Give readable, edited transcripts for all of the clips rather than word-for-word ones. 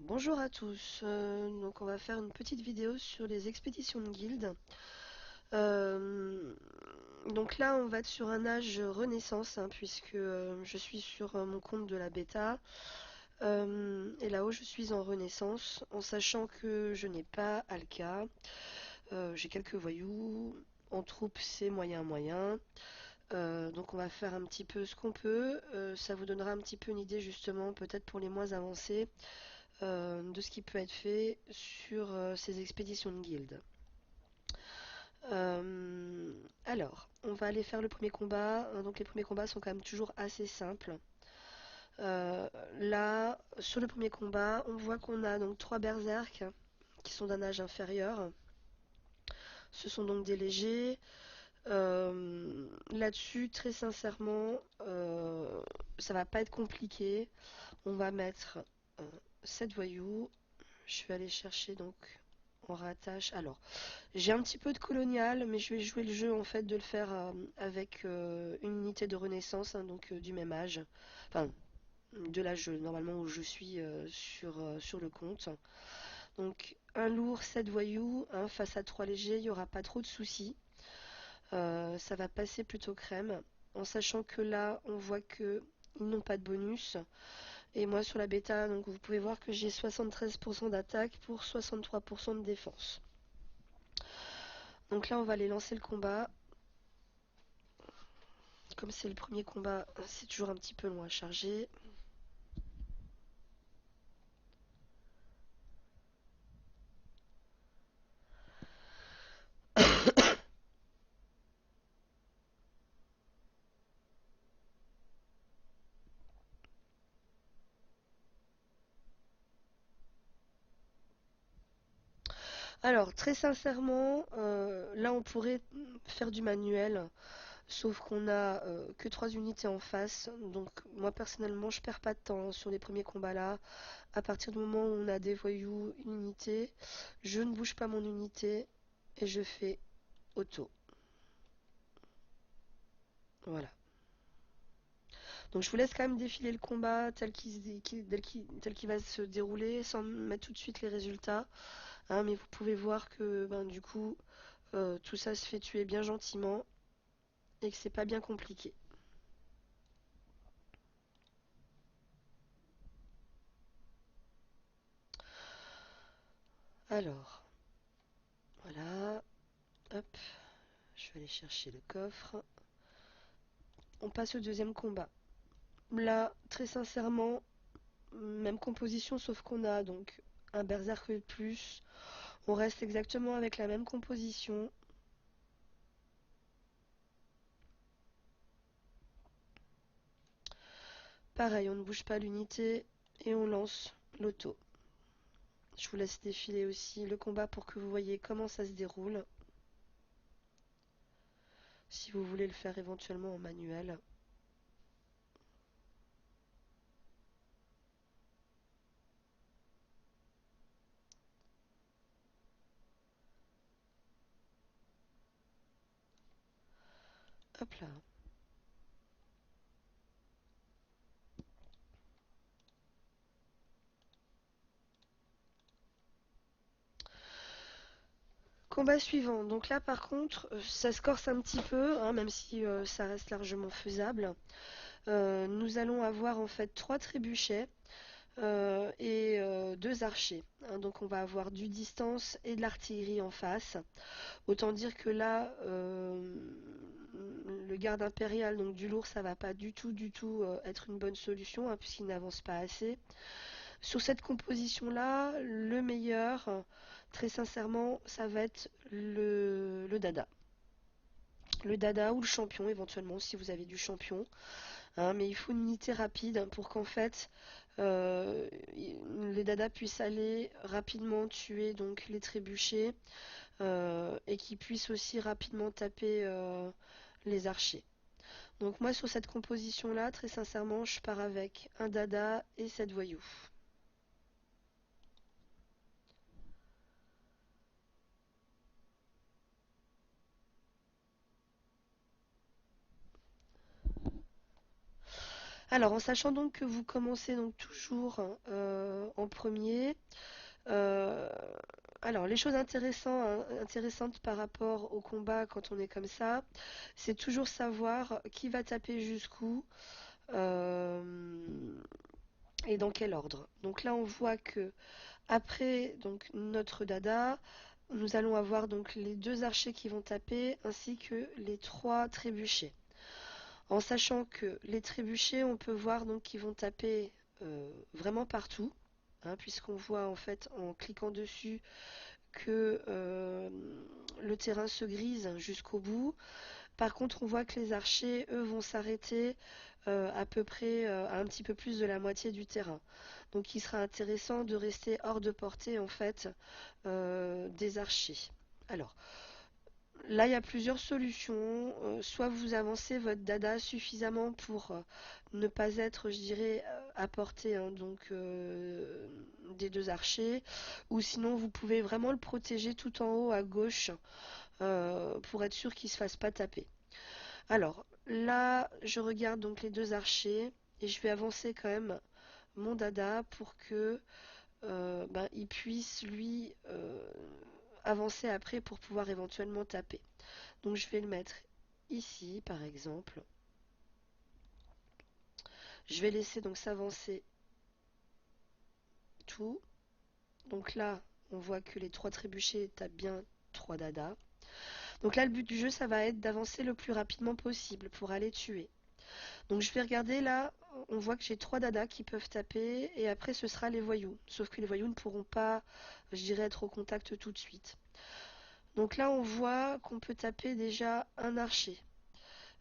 Bonjour à tous, donc on va faire une petite vidéo sur les expéditions de guildes. Euh, donc là on va être sur un âge renaissance hein, puisque je suis sur mon compte de la bêta et là-haut je suis en renaissance en sachant que je n'ai pas Alka, j'ai quelques voyous, en troupe c'est moyen moyen. Donc on va faire un petit peu ce qu'on peut, ça vous donnera un petit peu une idée justement peut-être pour les moins avancés de ce qui peut être fait sur ces expéditions de guildes. Alors, on va aller faire le premier combat. Donc les premiers combats sont quand même toujours assez simples. Euh, Là, sur le premier combat, on voit qu'on a donc trois berserks qui sont d'un âge inférieur. Ce sont donc des légers. Là-dessus, très sincèrement, ça va pas être compliqué. On va mettre 7 voyous. Je vais aller chercher donc on rattache. Alors, j'ai un petit peu de colonial, mais je vais jouer le jeu en fait de le faire avec une unité de renaissance, hein, donc du même âge. Enfin, de l'âge normalement où je suis sur le compte. Donc, un lourd, 7 voyous, hein, face à 3 légers, il n'y aura pas trop de soucis. Ça va passer plutôt crème. En sachant que là, on voit que ils n'ont pas de bonus. Et moi sur la bêta, donc vous pouvez voir que j'ai 73% d'attaque pour 63% de défense. Donc là, on va aller lancer le combat. Comme c'est le premier combat, c'est toujours un petit peu long à charger. Alors, très sincèrement, là on pourrait faire du manuel, sauf qu'on a que 3 unités en face. Donc, moi personnellement, je perds pas de temps sur les premiers combats là. À partir du moment où on a des voyous, une unité, je ne bouge pas mon unité et je fais auto. Voilà. Donc je vous laisse quand même défiler le combat tel qu'il va se dérouler sans mettre tout de suite les résultats. Hein, mais vous pouvez voir que ben, du coup tout ça se fait tuer bien gentiment et que c'est pas bien compliqué. Alors, voilà, hop, je vais aller chercher le coffre. On passe au deuxième combat. Là, très sincèrement, même composition sauf qu'on a donc un berserker de plus. On reste exactement avec la même composition. Pareil, on ne bouge pas l'unité et on lance l'auto. Je vous laisse défiler aussi le combat pour que vous voyez comment ça se déroule. Si vous voulez le faire éventuellement en manuel. Hop là. Combat suivant. Donc là par contre, ça se corse un petit peu, hein, même si ça reste largement faisable. Nous allons avoir en fait trois trébuchets et deux archers. Hein. Donc on va avoir du distance et de l'artillerie en face. Autant dire que là, le garde impérial, donc du lourd, ça va pas du tout être une bonne solution, hein, puisqu'il n'avance pas assez. Sur cette composition-là, le meilleur, très sincèrement, ça va être le dada. Le dada ou le champion, éventuellement, si vous avez du champion. Hein, mais il faut une unité rapide pour qu'en fait, euh, les dadas puissent aller rapidement tuer donc les trébuchets et qu'ils puissent aussi rapidement taper les archers. Donc moi, sur cette composition-là, très sincèrement, je pars avec un dada et 7 voyous. Alors, en sachant donc que vous commencez donc toujours en en premier. Euh, alors, les choses intéressantes par rapport au combat quand on est comme ça, c'est toujours savoir qui va taper jusqu'où euh, et dans quel ordre. Donc là, on voit que après donc notre dada, nous allons avoir donc les deux archers qui vont taper ainsi que les trois trébuchets. En sachant que les trébuchets, on peut voir donc qu'ils vont taper vraiment partout, hein, puisqu'on voit en fait en cliquant dessus que le terrain se grise jusqu'au bout. Par contre, on voit que les archers, eux, vont s'arrêter à peu près à un petit peu plus de la moitié du terrain. Donc il sera intéressant de rester hors de portée en fait des archers. Alors, là, il y a plusieurs solutions. Soit vous avancez votre dada suffisamment pour ne pas être, je dirais, à portée hein, donc, des deux archers. Ou sinon, vous pouvez vraiment le protéger tout en haut à gauche pour être sûr qu'il ne se fasse pas taper. Alors, là, je regarde donc les deux archers et je vais avancer quand même mon dada pour que ben, il puisse lui avancer après pour pouvoir éventuellement taper. Donc je vais le mettre ici par exemple. Je vais laisser donc s'avancer tout. Donc là, on voit que les trois trébuchets tapent bien trois dadas. Donc là, le but du jeu, ça va être d'avancer le plus rapidement possible pour aller tuer. Donc je vais regarder là, on voit que j'ai trois dadas qui peuvent taper et après ce sera les voyous. Sauf que les voyous ne pourront pas, je dirais, être au contact tout de suite. Donc là, on voit qu'on peut taper déjà un archer.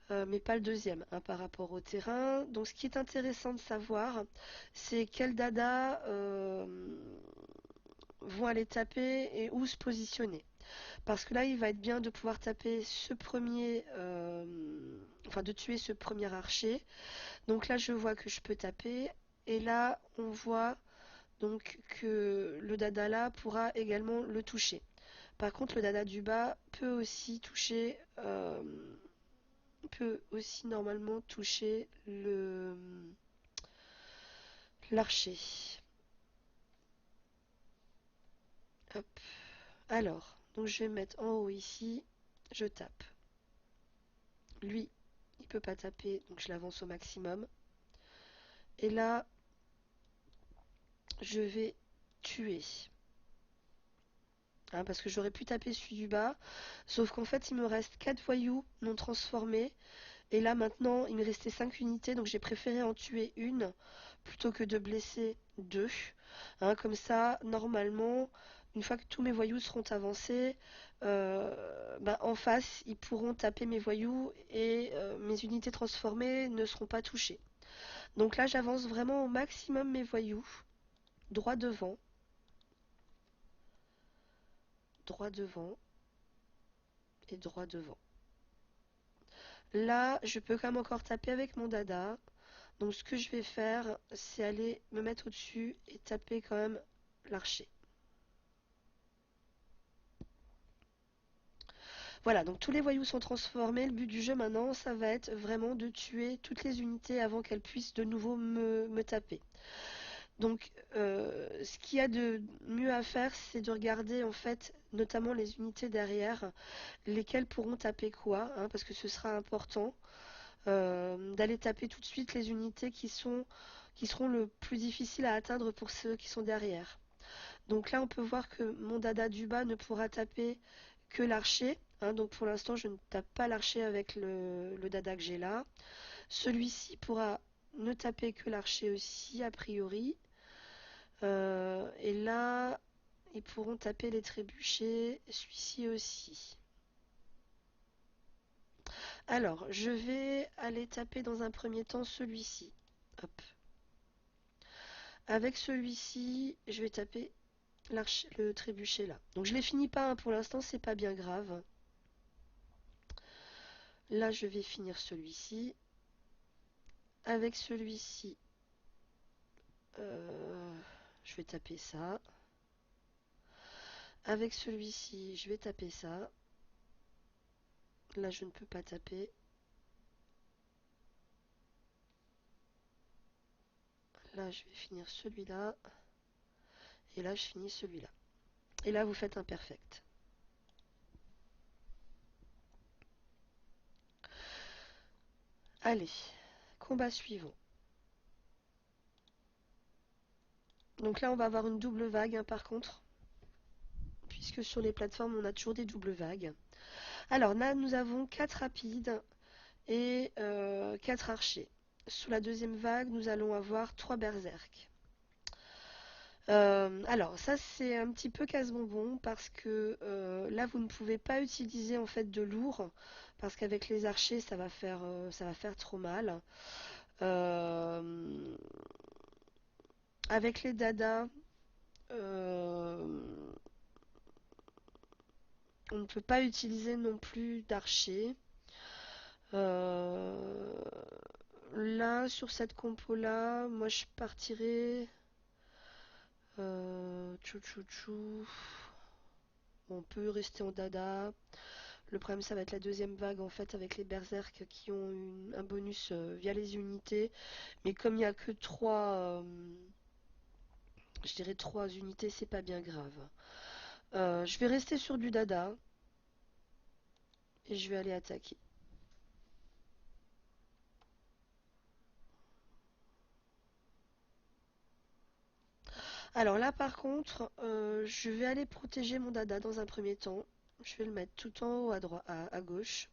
Mais pas le deuxième hein, par rapport au terrain. Donc ce qui est intéressant de savoir, c'est quels dadas vont aller taper et où se positionner. Parce que là, il va être bien de pouvoir taper ce premier, enfin de tuer ce premier archer. Donc là, je vois que je peux taper. Et là, on voit donc que le dada là pourra également le toucher. Par contre, le dada du bas peut aussi toucher peut aussi normalement toucher le l'archer. Hop. Alors, donc je vais mettre en haut ici, je tape. Lui, il peut pas taper, donc je l'avance au maximum. Et là, je vais tuer. Hein, parce que j'aurais pu taper celui du bas, sauf qu'en fait il me reste 4 voyous non transformés. Et là maintenant il me restait 5 unités, donc j'ai préféré en tuer une plutôt que de blesser deux. Hein, comme ça, normalement, une fois que tous mes voyous seront avancés, bah, en face, ils pourront taper mes voyous et mes unités transformées ne seront pas touchées. Donc là, j'avance vraiment au maximum mes voyous, droit devant, droit devant et droit devant. Là, je peux quand même encore taper avec mon dada. Donc ce que je vais faire, c'est aller me mettre au-dessus et taper quand même l'archer. Voilà, donc tous les voyous sont transformés. Le but du jeu maintenant, ça va être vraiment de tuer toutes les unités avant qu'elles puissent de nouveau me taper. Donc ce qu'il y a de mieux à faire, c'est de regarder en fait notamment les unités derrière, lesquelles pourront taper quoi, hein, parce que ce sera important d'aller taper tout de suite les unités qui seront le plus difficiles à atteindre pour ceux qui sont derrière. Donc là, on peut voir que mon dada du bas ne pourra taper que l'archer. Hein, donc pour l'instant, je ne tape pas l'archer avec le dada que j'ai là. Celui-ci pourra ne taper que l'archer aussi, a priori. Et là, ils pourront taper les trébuchets, celui-ci aussi. Alors, je vais aller taper dans un premier temps celui-ci. Hop. Avec celui-ci, je vais taper le trébuchet là. Donc je les finis pas hein, pour l'instant, c'est pas bien grave. Là, je vais finir celui-ci. Avec celui-ci, je vais taper ça. Avec celui-ci, je vais taper ça. Là, je ne peux pas taper. Là, je vais finir celui-là. Et là, je finis celui-là. Et là, vous faites un perfect. Allez, combat suivant. Donc là, on va avoir une double vague, hein, par contre. Puisque sur les plateformes, on a toujours des doubles vagues. Alors là, nous avons 4 rapides et 4 archers. Sous la deuxième vague, nous allons avoir 3 berserk. Alors ça c'est un petit peu casse-bonbon parce que là vous ne pouvez pas utiliser en fait de lourd parce qu'avec les archers ça va faire trop mal. Euh, Avec les dadas, euh, on ne peut pas utiliser non plus d'archers. Euh, Là sur cette compo là, moi je partirais tchou tchou tchou. On peut rester en dada. Le problème, ça va être la deuxième vague en fait avec les berserk qui ont un bonus via les unités. Mais comme il n'y a que 3, je dirais 3 unités, c'est pas bien grave. Je vais rester sur du dada et je vais aller attaquer. Alors là, par contre, je vais aller protéger mon dada dans un premier temps. Je vais le mettre tout en haut à droite, à gauche.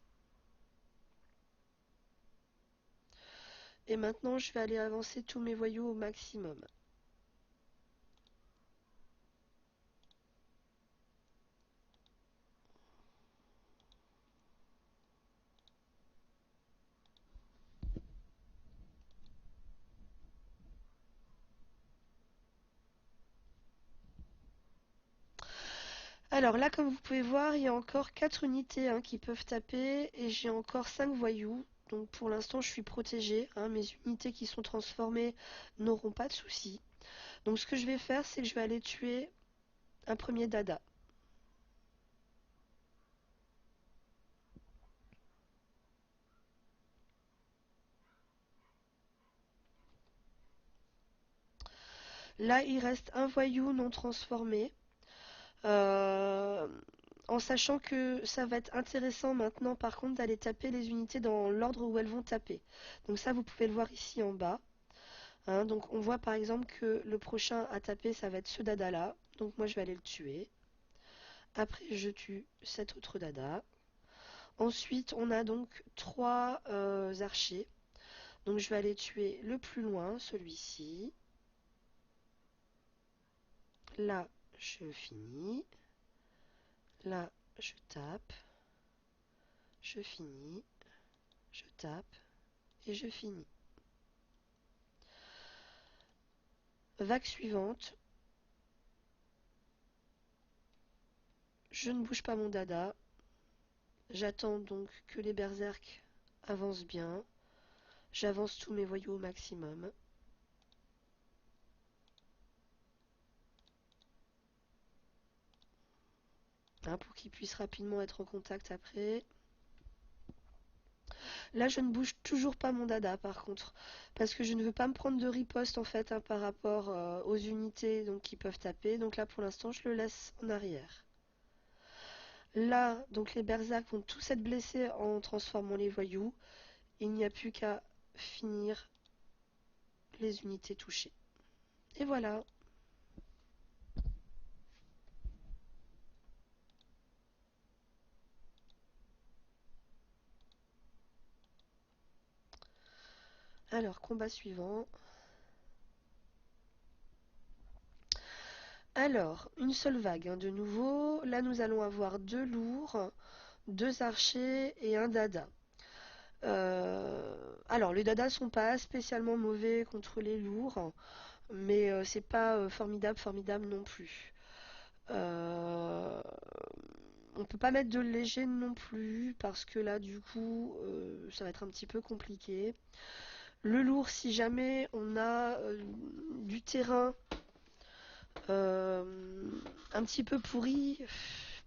Et maintenant, je vais aller avancer tous mes voyous au maximum. Alors là, comme vous pouvez voir, il y a encore 4 unités, hein, qui peuvent taper et j'ai encore 5 voyous. Donc pour l'instant, je suis protégée, hein. Mes unités qui sont transformées n'auront pas de soucis. Donc ce que je vais faire, c'est que je vais aller tuer un premier dada. Là, il reste un voyou non transformé. Euh, En sachant que ça va être intéressant maintenant, par contre, d'aller taper les unités dans l'ordre où elles vont taper. Donc ça, vous pouvez le voir ici en bas. Hein. Donc on voit par exemple que le prochain à taper, ça va être ce dada-là. Donc moi, je vais aller le tuer. Après, je tue cet autre dada. Ensuite, on a donc 3 archers. Donc je vais aller tuer le plus loin, celui-ci. Là, je finis. Là, je tape. Je finis. Je tape. Et je finis. Vague suivante. Je ne bouge pas mon dada. J'attends donc que les berserks avancent bien. J'avance tous mes voyous au maximum. Hein, pour qu'ils puissent rapidement être en contact après. Là, je ne bouge toujours pas mon dada par contre, parce que je ne veux pas me prendre de riposte en fait, hein, par rapport aux unités donc, qui peuvent taper. Donc là, pour l'instant, je le laisse en arrière. Là, donc les berserks vont tous être blessés en transformant les voyous. Il n'y a plus qu'à finir les unités touchées. Et voilà. Alors, combat suivant. Alors, une seule vague, hein, de nouveau. Là, nous allons avoir 2 lourds, 2 archers et un dada. Alors, les dadas sont pas spécialement mauvais contre les lourds, mais c'est pas formidable non plus. Euh, on peut pas mettre de léger non plus parce que là, du coup, ça va être un petit peu compliqué. Le lourd, si jamais on a du terrain euh, un petit peu pourri,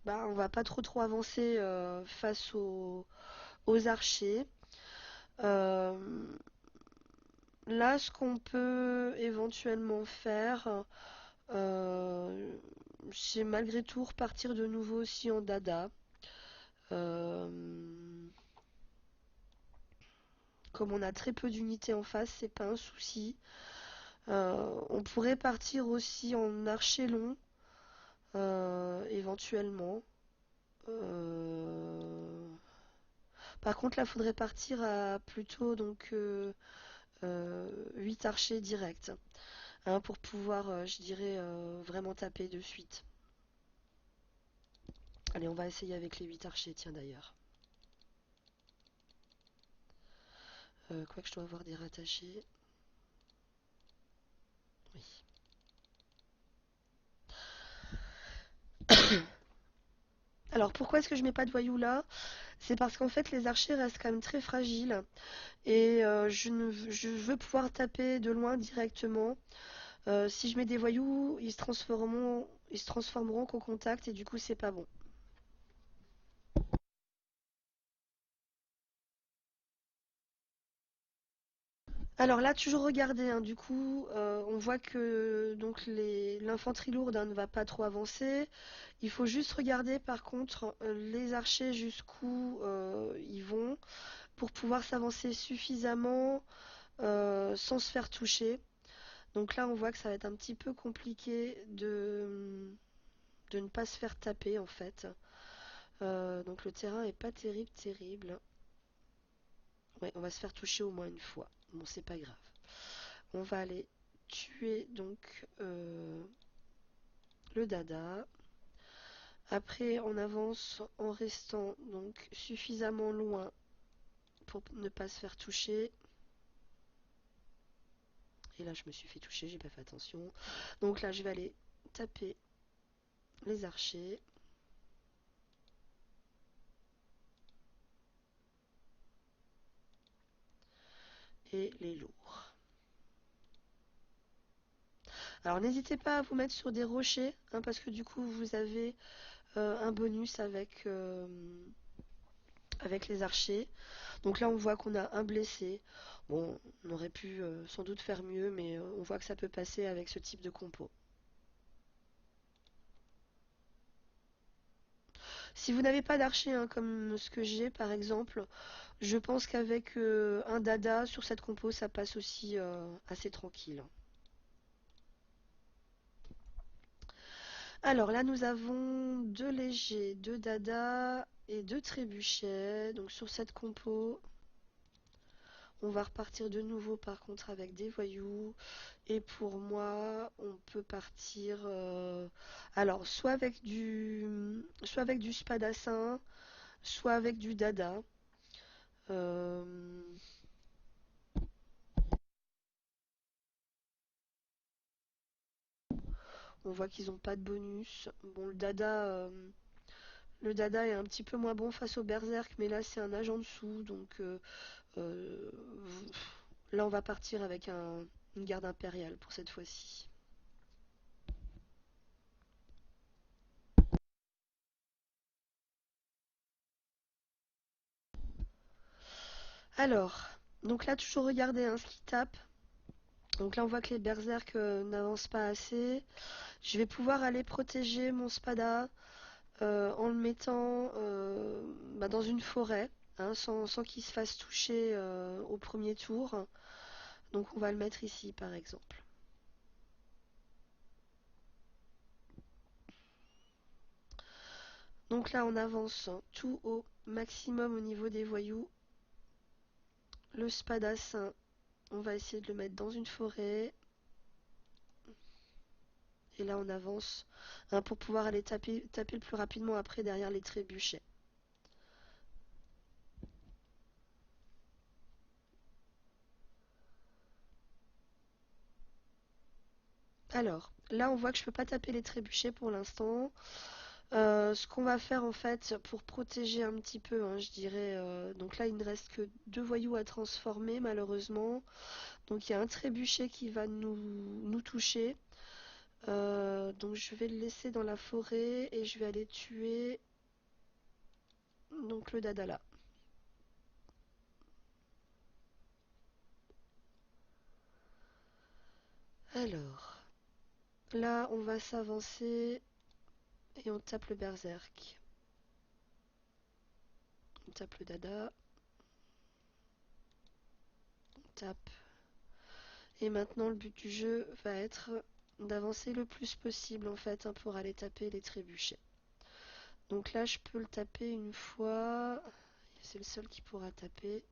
bah, on va pas trop avancer face aux archers. Euh, Là, ce qu'on peut éventuellement faire, Euh, c'est malgré tout repartir de nouveau aussi en dada. Euh, Comme on a très peu d'unités en face, c'est pas un souci. On pourrait partir aussi en archer long, éventuellement. Euh, Par contre, là, faudrait partir à plutôt donc 8 archers directs, hein, pour pouvoir, je dirais, vraiment taper de suite. Allez, on va essayer avec les 8 archers, tiens d'ailleurs. Quoi que je dois avoir des rattachés. Oui. Alors pourquoi est-ce que je mets pas de voyous là? C'est parce qu'en fait les archers restent quand même très fragiles et je veux pouvoir taper de loin directement. Si je mets des voyous, ils se transformeront qu'au contact et du coup c'est pas bon. Alors là, toujours regarder, hein, du coup, on voit que donc l'infanterie lourde, hein, ne va pas trop avancer. Il faut juste regarder par contre les archers jusqu'où ils vont pour pouvoir s'avancer suffisamment sans se faire toucher. Donc là, on voit que ça va être un petit peu compliqué de ne pas se faire taper en fait. Donc le terrain est pas terrible, terrible. Ouais, on va se faire toucher au moins une fois. Bon, c'est pas grave. On va aller tuer donc le dada. Après, on avance en restant donc suffisamment loin pour ne pas se faire toucher. Et là, je me suis fait toucher, j'ai pas fait attention. Donc là, je vais aller taper les archers et les lourds. Alors, n'hésitez pas à vous mettre sur des rochers, hein, parce que du coup, vous avez un bonus avec les archers. Donc là, on voit qu'on a un blessé. Bon, on aurait pu sans doute faire mieux, mais on voit que ça peut passer avec ce type de compo. Si vous n'avez pas d'archer, hein, comme ce que j'ai par exemple, je pense qu'avec un dada sur cette compo, ça passe aussi assez tranquille. Alors là, nous avons deux légers, deux dada et deux trébuchets. Donc sur cette compo, on va repartir de nouveau par contre avec des voyous. Et pour moi, on peut partir alors soit avec du spadassin, soit avec du dada. Euh, on voit qu'ils n'ont pas de bonus. Bon, le dada est un petit peu moins bon face au berserk, mais là c'est un âge en dessous, donc euh, là on va partir avec une garde impériale pour cette fois-ci. Alors, donc là toujours regarder hein, ce qui tape. Donc là on voit que les berserk n'avancent pas assez. Je vais pouvoir aller protéger mon spada en le mettant bah, dans une forêt, hein, sans qu'il se fasse toucher au premier tour. Donc on va le mettre ici par exemple. Donc là on avance tout au maximum au niveau des voyous. Le spadassin, on va essayer de le mettre dans une forêt. Et là on avance hein, pour pouvoir aller taper le plus rapidement après derrière les trébuchets. Alors, là on voit que je peux pas taper les trébuchets pour l'instant. Ce qu'on va faire en fait pour protéger un petit peu, hein, je dirais, donc là il ne reste que deux voyous à transformer malheureusement. Donc il y a un trébuchet qui va nous toucher. Donc je vais le laisser dans la forêt et je vais aller tuer donc le dadala. Alors, Là, on va s'avancer et on tape le berserk. On tape le dada. On tape. Et maintenant, le but du jeu va être d'avancer le plus possible en fait hein, pour aller taper les trébuchets. Donc là, je peux le taper une fois. C'est le seul qui pourra taper.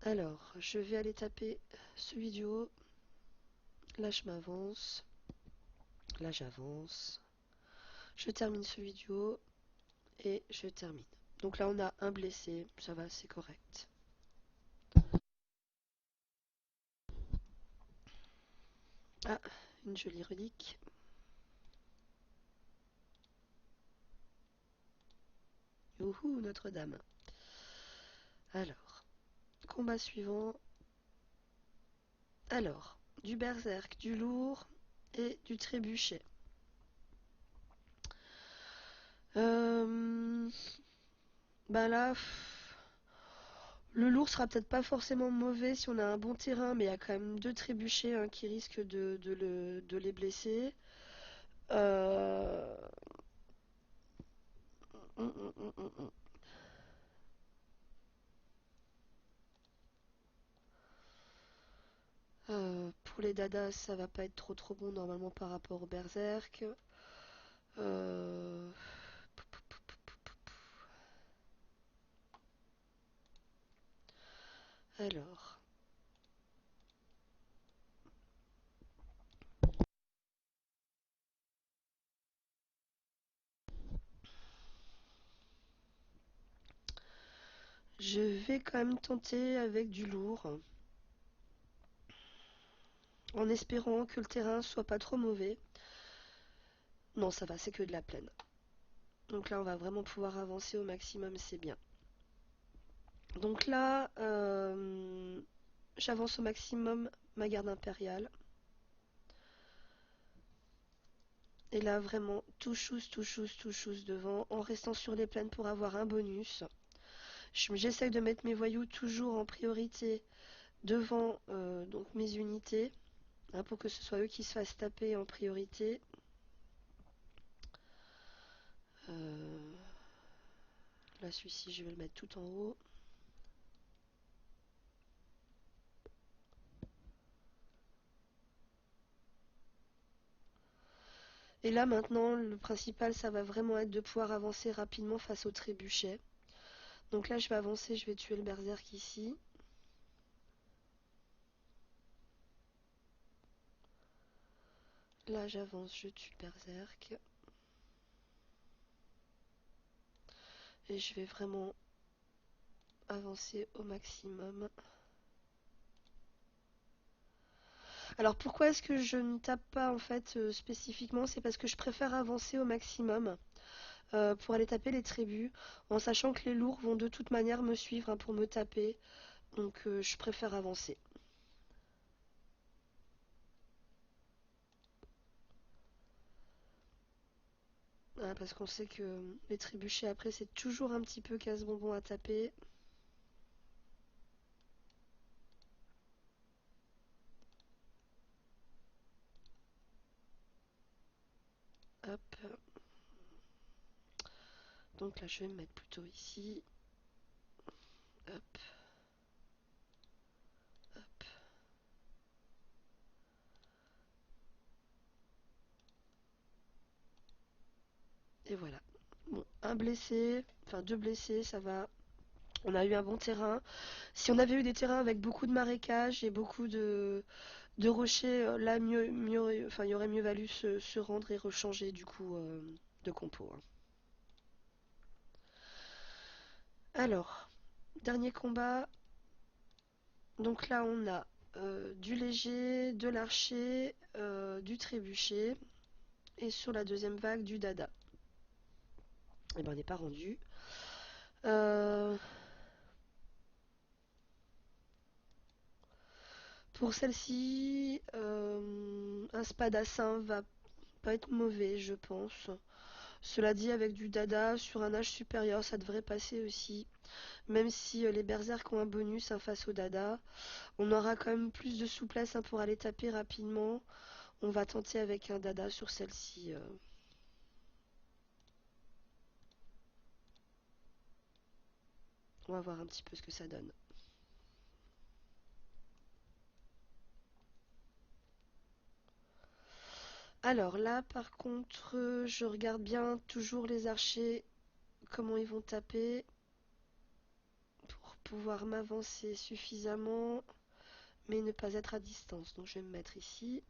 Alors, je vais aller taper celui du haut. Là, je m'avance. Là, j'avance. Je termine celui du haut. Et je termine. Donc là, on a un blessé. Ça va, c'est correct. Ah, une jolie relique. Youhou, Notre-Dame. Alors, combat suivant. Alors, du berserk, du lourd et du trébuchet. Euh, bah là, le lourd sera peut-être pas forcément mauvais si on a un bon terrain, mais il y a quand même deux trébuchets hein, qui risquent de les blesser. Euh, hum, hum, hum, hum, hum. Pour les dadas, ça va pas être trop bon normalement par rapport au berserk. Euh, Alors, je vais quand même tenter avec du lourd, en espérant que le terrain soit pas trop mauvais. Non, ça va, c'est que de la plaine. Donc là, on va vraiment pouvoir avancer au maximum, c'est bien. Donc là, j'avance au maximum ma garde impériale. Et là, vraiment, tout chose devant, en restant sur les plaines pour avoir un bonus. J'essaye de mettre mes voyous toujours en priorité devant donc mes unités, hein, pour que ce soit eux qui se fassent taper en priorité. Euh, Là, celui-ci, je vais le mettre tout en haut. Et là, maintenant, le principal, ça va vraiment être de pouvoir avancer rapidement face au trébuchet. Donc là, je vais avancer, je vais tuer le berserk ici. Là, j'avance, je tue le berserk. Et je vais vraiment avancer au maximum. Alors pourquoi est-ce que je ne tape pas en fait spécifiquement? C'est parce que je préfère avancer au maximum pour aller taper les tribus, en sachant que les lourds vont de toute manière me suivre hein, pour me taper. Donc je préfère avancer. Hein, parce qu'on sait que les trébuchets après c'est toujours un petit peu casse-bonbon à taper. Hop. Donc là je vais me mettre plutôt ici. Hop, hop. Et voilà. Bon, un blessé, enfin deux blessés, ça va. On a eu un bon terrain. Si on avait eu des terrains avec beaucoup de marécages et beaucoup de rochers, là enfin, il y aurait mieux valu se rendre et rechanger du coup de compo. Hein. Alors, dernier combat. Donc là, on a du léger, de l'archer, du trébuchet et sur la deuxième vague du dada. Et ben, on n'est pas rendu. Euh, pour celle-ci, un spadassin va pas être mauvais, je pense. Cela dit, avec du dada sur un âge supérieur, ça devrait passer aussi. Même si les berserks ont un bonus face au dada, on aura quand même plus de souplesse pour aller taper rapidement. On va tenter avec un dada sur celle-ci. On va voir un petit peu ce que ça donne. Alors là, par contre, je regarde bien toujours les archers, comment ils vont taper pour pouvoir m'avancer suffisamment, mais ne pas être à distance. Donc je vais me mettre ici.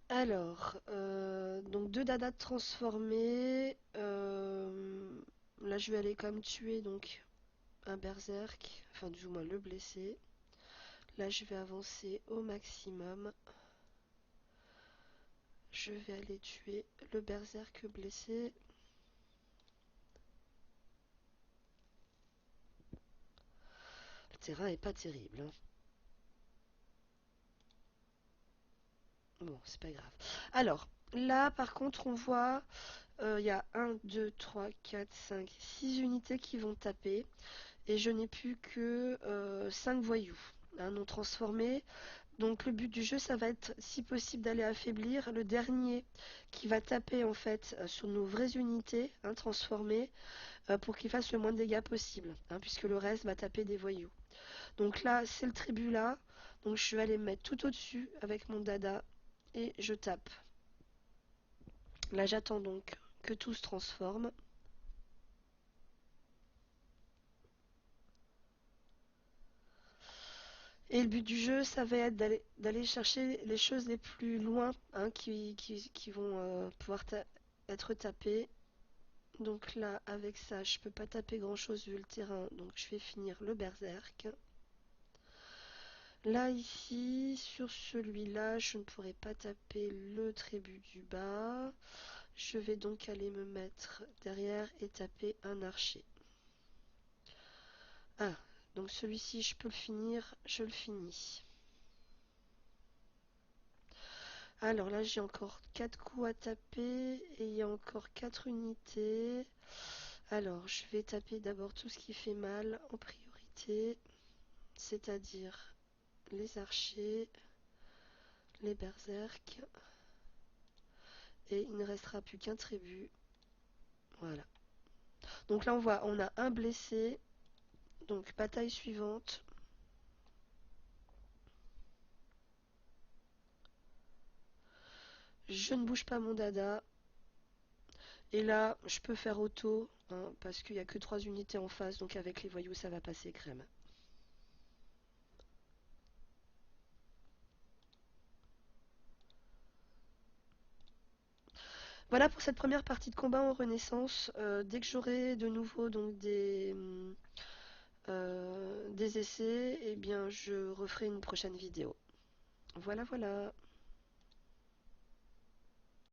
Alors, donc deux dadas transformés. Là, je vais aller quand même tuer donc un berserk, enfin du moins le blesser. Là, je vais avancer au maximum. Je vais aller tuer le berserk blessé. Le terrain est pas terrible, hein. Bon, c'est pas grave. Alors, là, par contre, on voit, il y a 1, 2, 3, 4, 5, 6 unités qui vont taper. Et je n'ai plus que 5 voyous, hein, non transformés. Donc le but du jeu, ça va être, si possible, d'aller affaiblir le dernier qui va taper en fait sur nos vraies unités, hein, transformées, pour qu'il fasse le moins de dégâts possible, hein, puisque le reste va taper des voyous. Donc là, c'est le tribut là. Donc je vais aller me mettre tout au-dessus avec mon dada et je tape. Là, j'attends donc que tout se transforme. Et le but du jeu, ça va être d'aller chercher les choses les plus loin, hein, qui vont pouvoir être tapées. Donc là, avec ça, je peux pas taper grand chose vu le terrain, donc je vais finir le berserk. Là, ici, sur celui-là, je ne pourrai pas taper le tribut du bas. Je vais donc aller me mettre derrière et taper un archer. Ah, donc celui-ci, je peux le finir, je le finis. Alors là, j'ai encore 4 coups à taper et il y a encore 4 unités. Alors, je vais taper d'abord tout ce qui fait mal en priorité, c'est-à-dire les archers, les berserks, et il ne restera plus qu'un tribut. Voilà. Donc là, on voit, on a un blessé. Donc, bataille suivante. Je ne bouge pas mon dada. Et là, je peux faire auto, hein, parce qu'il n'y a que 3 unités en face, donc avec les voyous, ça va passer crème. Voilà pour cette première partie de combat en Renaissance. Dès que j'aurai de nouveau donc des essais, eh bien je referai une prochaine vidéo. Voilà, voilà.